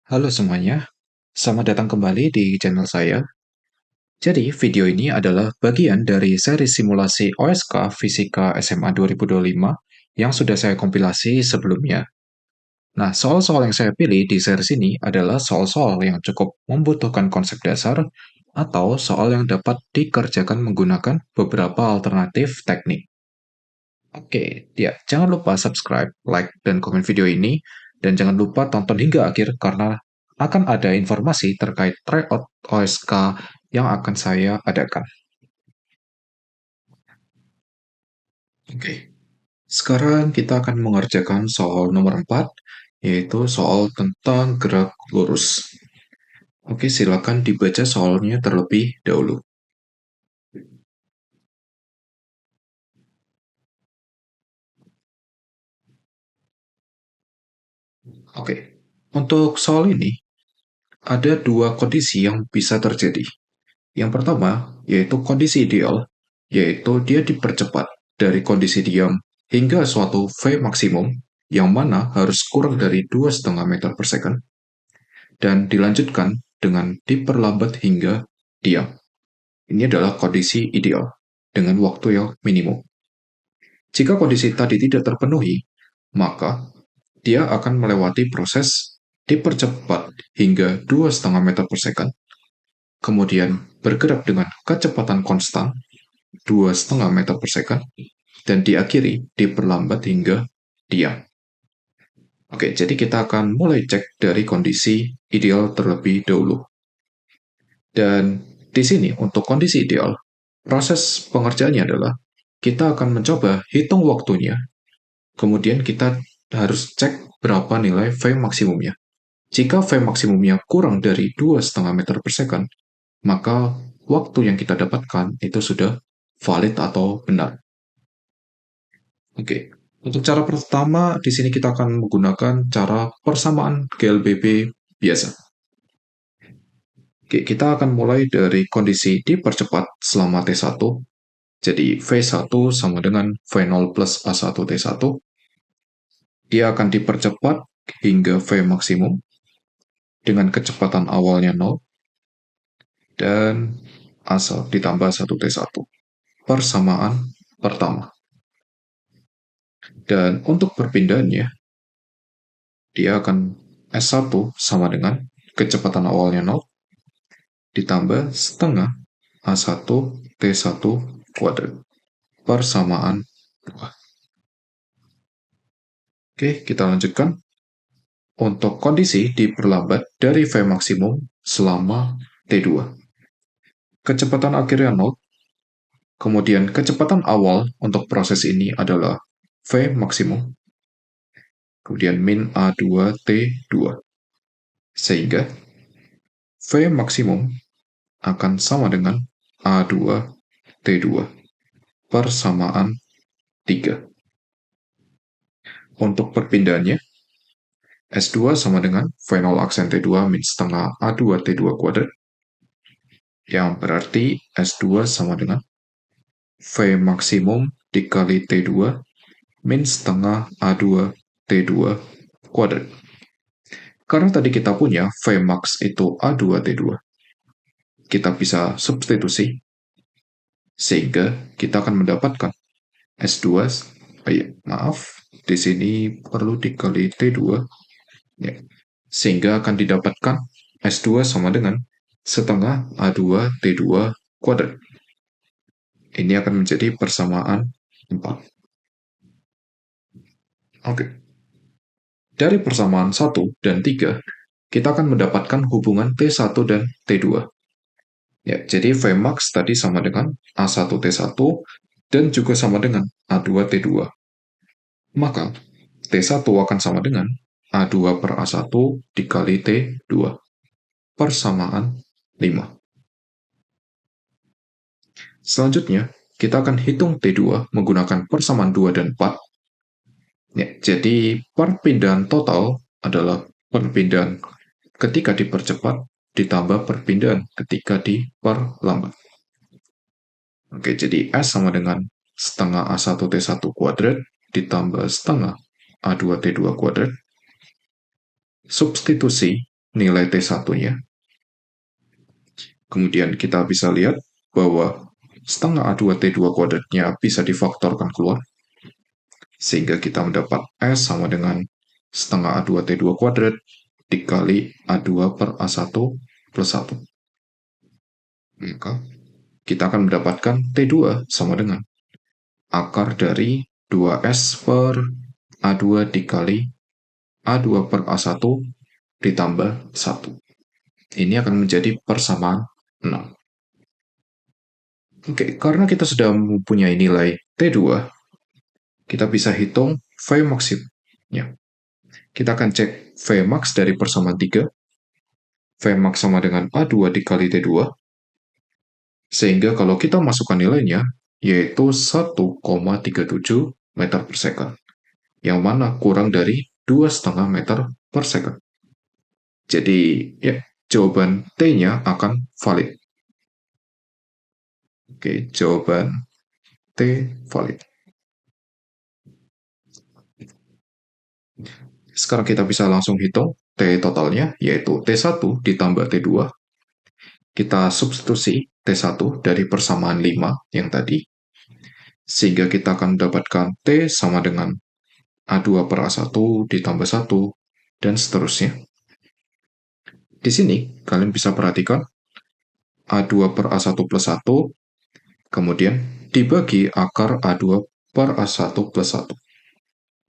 Halo semuanya, selamat datang kembali di channel saya. Jadi, video ini adalah bagian dari seri simulasi OSK Fisika SMA 2025 yang sudah saya kompilasi sebelumnya. Nah, soal-soal yang saya pilih di seri ini adalah soal-soal yang cukup membutuhkan konsep dasar atau soal yang dapat dikerjakan menggunakan beberapa alternatif teknik. Oke, ya, jangan lupa subscribe, like, dan komen video ini, dan jangan lupa tonton hingga akhir karena akan ada informasi terkait tryout OSK yang akan saya adakan. Oke, sekarang kita akan mengerjakan soal nomor 4, yaitu soal tentang gerak lurus. Oke, silakan dibaca soalnya terlebih dahulu. Oke, untuk soal ini, ada dua kondisi yang bisa terjadi. Yang pertama, yaitu kondisi ideal, yaitu dia dipercepat dari kondisi diam hingga suatu V maksimum, yang mana harus kurang dari 2,5 meter per second, dan dilanjutkan dengan diperlambat hingga diam. Ini adalah kondisi ideal, dengan waktu yang minimum. Jika kondisi tadi tidak terpenuhi, maka dia akan melewati proses dipercepat hingga 2,5 meter per second, kemudian bergerak dengan kecepatan konstan 2,5 meter per second, dan diakhiri diperlambat hingga diam. Oke, jadi kita akan mulai cek dari kondisi ideal terlebih dahulu. Dan di sini untuk kondisi ideal, proses pengerjaannya adalah kita akan mencoba hitung waktunya, kemudian kita harus cek berapa nilai V maksimumnya. Jika V maksimumnya kurang dari 2,5 meter per second, maka waktu yang kita dapatkan itu sudah valid atau benar. Oke, untuk cara pertama di sini kita akan menggunakan cara persamaan GLBB biasa. Oke, kita akan mulai dari kondisi dipercepat selama T1. Jadi V1 sama dengan V0 plus A1 T1. Dia akan dipercepat hingga V maksimum dengan kecepatan awalnya 0 dan asal ditambah 1 T1. Persamaan pertama. Dan untuk perpindahannya, dia akan S1 sama dengan kecepatan awalnya 0 ditambah setengah A1 T1 kuadrat persamaan 2. Oke, kita lanjutkan. Untuk kondisi diperlambat dari V maksimum selama T2. Kecepatan akhirnya 0, kemudian kecepatan awal untuk proses ini adalah V maksimum, kemudian min A2 T2. Sehingga V maksimum akan sama dengan A2 T2 persamaan 3. Untuk perpindahannya, S2 sama dengan V0 aksen T2 min setengah A2 T2 kuadrat, yang berarti S2 sama dengan V maksimum dikali T2 min setengah A2 T2 kuadrat. Karena tadi kita punya V max itu A2 T2, kita bisa substitusi, sehingga kita akan mendapatkan S2, di sini perlu dikali T2, ya, sehingga akan didapatkan S2 sama dengan setengah A2 T2 kuadrat. Ini akan menjadi persamaan 4. Oke. Dari persamaan 1 dan 3, kita akan mendapatkan hubungan T1 dan T2. Ya, jadi Vmax tadi sama dengan A1 T1 dan juga sama dengan A2 T2. Maka T1 akan sama dengan A2 per A1 dikali T2 persamaan 5. Selanjutnya, kita akan hitung T2 menggunakan persamaan 2 dan 4. Ya, jadi perpindahan total adalah perpindahan ketika dipercepat ditambah perpindahan ketika diperlambat. Oke, jadi S sama dengan setengah A1 T1 kuadrat ditambah setengah A2 T2 kuadrat. Substitusi nilai T1-nya. Kemudian kita bisa lihat bahwa setengah A2 T2 kuadratnya bisa difaktorkan keluar, sehingga kita mendapat S sama dengan setengah A2 T2 kuadrat dikali A2 per A1 plus 1. Maka kita akan mendapatkan T2 sama dengan akar dari 2S per A2 dikali A2 per A1 ditambah 1. Ini akan menjadi persamaan 6. Oke, karena kita sudah mempunyai nilai T2, kita bisa hitung Vmax-nya. Kita akan cek Vmax dari persamaan 3. Vmax sama dengan A2 dikali T2. Sehingga kalau kita masukkan nilainya, yaitu 1,37 meter per second. Yang mana kurang dari 2,5 meter per second. Jadi, ya, jawaban T-nya akan valid. Oke, jawaban T valid. Sekarang kita bisa langsung hitung T totalnya, yaitu T1 ditambah T2. Kita substitusi T1 dari persamaan 5 yang tadi, sehingga kita akan mendapatkan T sama dengan A2 per A1 ditambah 1, dan seterusnya. Di sini, kalian bisa perhatikan A2 per A1 plus 1, kemudian dibagi akar A2 per A1 plus 1.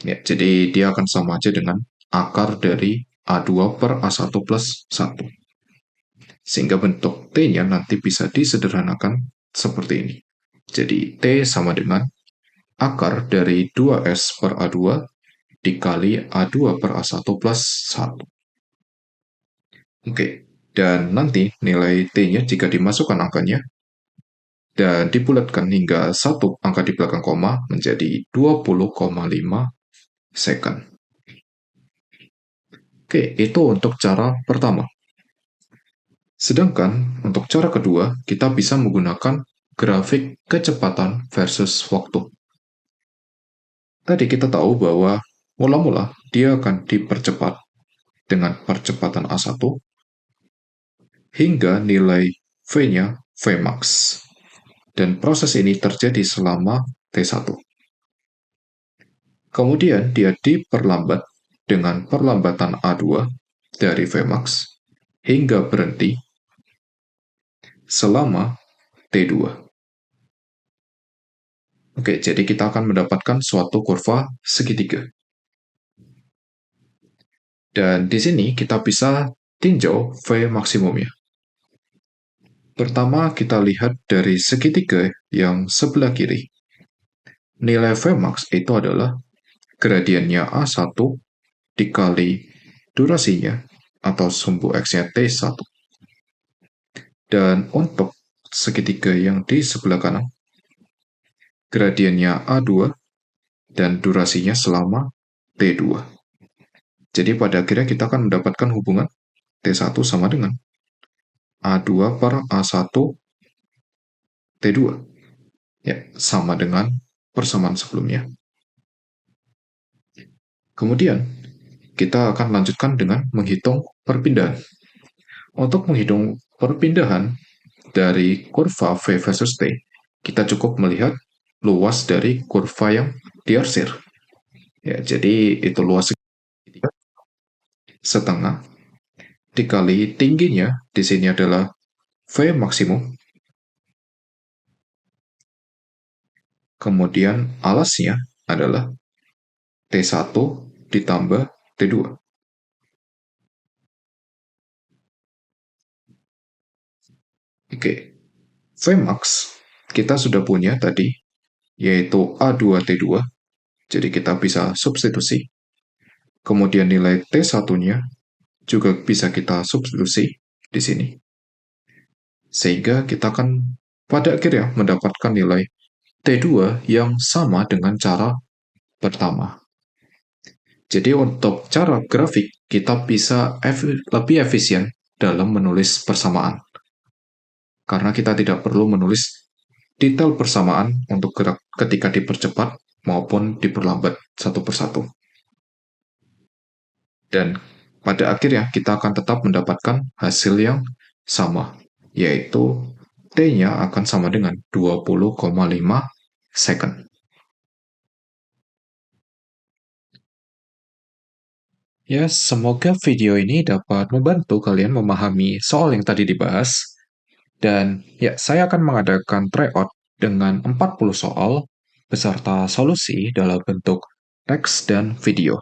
Ya, jadi dia akan sama aja dengan akar dari A2 per A1 plus 1. Sehingga bentuk T-nya nanti bisa disederhanakan seperti ini. Jadi T sama dengan akar dari 2S per A2 dikali A2 per A1 plus 1. Oke, dan nanti nilai T-nya jika dimasukkan angkanya dan dibulatkan hingga satu angka di belakang koma menjadi 20,5 second. Oke, itu untuk cara pertama. Sedangkan untuk cara kedua, kita bisa menggunakan grafik kecepatan versus waktu. Tadi kita tahu bahwa mula-mula dia akan dipercepat dengan percepatan A1 hingga nilai V-nya Vmax. Dan proses ini terjadi selama T1. Kemudian dia diperlambat dengan perlambatan A2 dari Vmax hingga berhenti selama T2. Oke, jadi kita akan mendapatkan suatu kurva segitiga. Dan di sini kita bisa tinjau V maksimumnya. Pertama, kita lihat dari segitiga yang sebelah kiri. Nilai Vmax itu adalah gradiennya A1 dikali durasinya atau sumbu X-nya T1. Dan untuk segitiga yang di sebelah kanan, gradiennya A2 dan durasinya selama T2. Jadi pada akhirnya kita akan mendapatkan hubungan T1 sama dengan A2 per A1 T2. Ya, sama dengan persamaan sebelumnya. Kemudian, kita akan lanjutkan dengan menghitung perpindahan. Untuk menghitung perpindahan dari kurva V versus T, kita cukup melihat luas dari kurva yang diarsir. Ya, jadi itu luas setengah dikali tingginya di sini adalah V maksimum. Kemudian alasnya adalah T1 ditambah T2. Oke, Vmax kita sudah punya tadi, yaitu A2T2. Jadi kita bisa substitusi. Kemudian nilai T1-nya juga bisa kita substitusi di sini. Sehingga kita akan pada akhirnya mendapatkan nilai T2 yang sama dengan cara pertama. Jadi untuk cara grafik, kita bisa lebih efisien dalam menulis persamaan. Karena kita tidak perlu menulis detail persamaan untuk gerak ketika dipercepat maupun diperlambat satu persatu. Dan pada akhirnya kita akan tetap mendapatkan hasil yang sama, yaitu T-nya akan sama dengan 20,5 second. Ya, semoga video ini dapat membantu kalian memahami soal yang tadi dibahas. Dan ya, saya akan mengadakan tryout dengan 40 soal beserta solusi dalam bentuk teks dan video.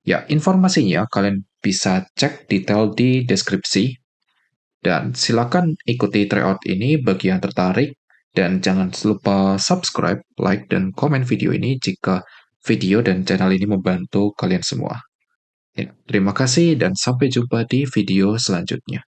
Ya, informasinya kalian bisa cek detail di deskripsi. Dan silakan ikuti tryout ini bagi yang tertarik. Dan jangan lupa subscribe, like, dan komen video ini jika video dan channel ini membantu kalian semua. Ya, terima kasih dan sampai jumpa di video selanjutnya.